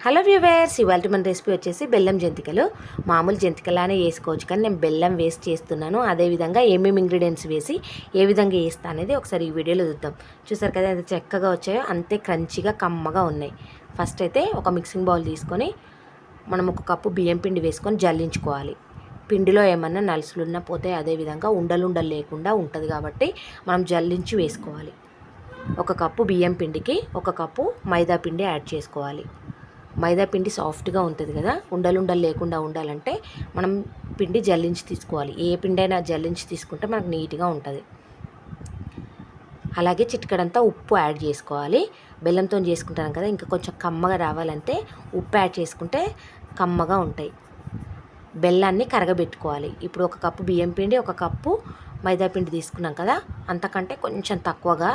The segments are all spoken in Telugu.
హలో వ్యూవర్స్, ఇవాళ మన రెసిపీ వచ్చేసి బెల్లం జంతికలు. మామూలు జంతికలానే వేసుకోవచ్చు, కానీ నేను బెల్లం వేస్ట్ చేస్తున్నాను. అదేవిధంగా ఏమేమి ఇంగ్రీడియంట్స్ వేసి ఏ విధంగా వేస్తా అనేది ఒకసారి ఈ వీడియోలో చూద్దాం. చూసారు కదా ఎంత చక్కగా వచ్చాయో, అంతే క్రంచిగా కమ్మగా ఉన్నాయి. ఫస్ట్ అయితే ఒక మిక్సింగ్ బౌల్ తీసుకొని మనం ఒక కప్పు బియ్యం పిండి వేసుకొని జల్లించుకోవాలి. పిండిలో ఏమన్నా నలుసులున్నా పోతే, అదేవిధంగా ఉండలు లేకుండా ఉంటుంది కాబట్టి మనం జల్లించి వేసుకోవాలి. ఒక కప్పు బియ్యం పిండికి ఒక కప్పు మైదా పిండి యాడ్ చేసుకోవాలి. మైదా పిండి సాఫ్ట్గా ఉంటుంది కదా, ఉండలు లేకుండా ఉండాలంటే మనం పిండి జల్లించి తీసుకోవాలి. ఏ పిండి అయినా జల్లించి తీసుకుంటే మనకు నీట్గా ఉంటుంది. అలాగే చిటికెడంతా ఉప్పు యాడ్ చేసుకోవాలి. బెల్లంతో చేసుకుంటాం కదా, ఇంకా కొంచెం కమ్మగా రావాలంటే ఉప్పు యాడ్ చేసుకుంటే కమ్మగా ఉంటాయి. బెల్లాన్ని కరగబెట్టుకోవాలి. ఇప్పుడు ఒక కప్పు బియ్యం పిండి ఒక కప్పు మైదా పిండి తీసుకున్నాం కదా, అంతకంటే కొంచెం తక్కువగా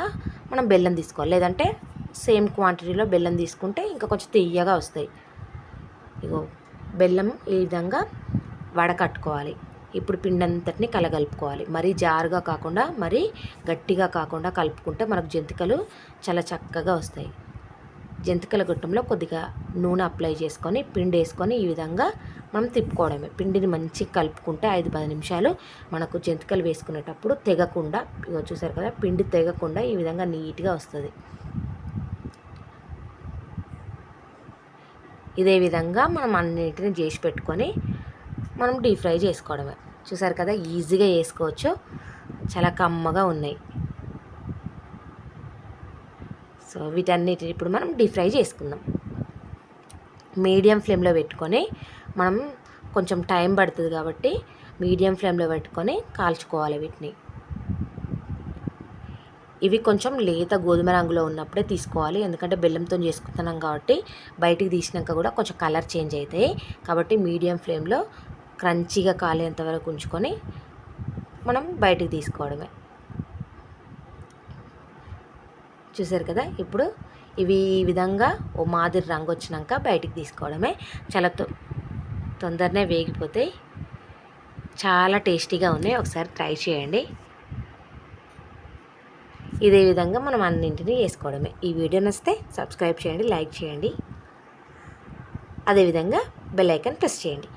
మనం బెల్లం తీసుకోవాలి. లేదంటే సేమ్ క్వాంటిటీలో బెల్లం తీసుకుంటే ఇంకా కొంచెం తియ్యగా వస్తాయి. ఇగో బెల్లం ఈ విధంగా వడకట్టుకోవాలి. ఇప్పుడు పిండి అంతటిని కలగలుపుకోవాలి. మరీ జారుగా కాకుండా మరీ గట్టిగా కాకుండా కలుపుకుంటే మనకు జంతికలు చాలా చక్కగా వస్తాయి. జంతికల గుట్టంలో కొద్దిగా నూనె అప్లై చేసుకొని పిండి వేసుకొని ఈ విధంగా మనం తిప్పుకోవడమే. పిండిని మంచిగా కలుపుకుంటే 5-10 నిమిషాలు మనకు జంతికలు వేసుకునేటప్పుడు తెగకుండా, ఇగో చూసారు కదా, పిండి తెగకుండా ఈ విధంగా నీట్గా వస్తుంది. ఇదే విధంగా మనం అన్నిటిని చేసి పెట్టుకొని మనం డీప్ ఫ్రై చేసుకోవడమే. చూసారు కదా, ఈజీగా చేసుకోవచ్చు, చాలా కమ్మగా ఉన్నాయి. సో వీటన్నిటిని ఇప్పుడు మనం డీప్ ఫ్రై చేసుకుందాం. మీడియం ఫ్లేమ్లో పెట్టుకొని, మనం కొంచెం టైం పడుతుంది కాబట్టి మీడియం ఫ్లేమ్లో పెట్టుకొని కాల్చుకోవాలి వీటిని. ఇవి కొంచెం లేత గోధుమ రంగులో ఉన్నప్పుడే తీసుకోవాలి, ఎందుకంటే బెల్లంతో చేసుకుంటున్నాం కాబట్టి బయటికి తీసినాక కూడా కొంచెం కలర్ చేంజ్ అవుతాయి. కాబట్టి మీడియం ఫ్లేమ్లో క్రంచీగా కాలేంత వరకు ఉంచుకొని మనం బయటికి తీసుకోవడమే. చూసారు కదా, ఇప్పుడు ఇవి ఈ విధంగా ఓ మాదిరి రంగు వచ్చినాక బయటికి తీసుకోవడమే. చాలా తొందరనే వేగిపోతాయి, చాలా టేస్టీగా ఉన్నాయి. ఒకసారి ట్రై చేయండి. ఇదే విధంగా మనం అన్నింటినీ వేసుకోవడమే. ఈ వీడియో నచ్చితే సబ్స్క్రైబ్ చేయండి, లైక్ చేయండి, అదేవిధంగా బెల్ ఐకాన్ ప్రెస్ చేయండి.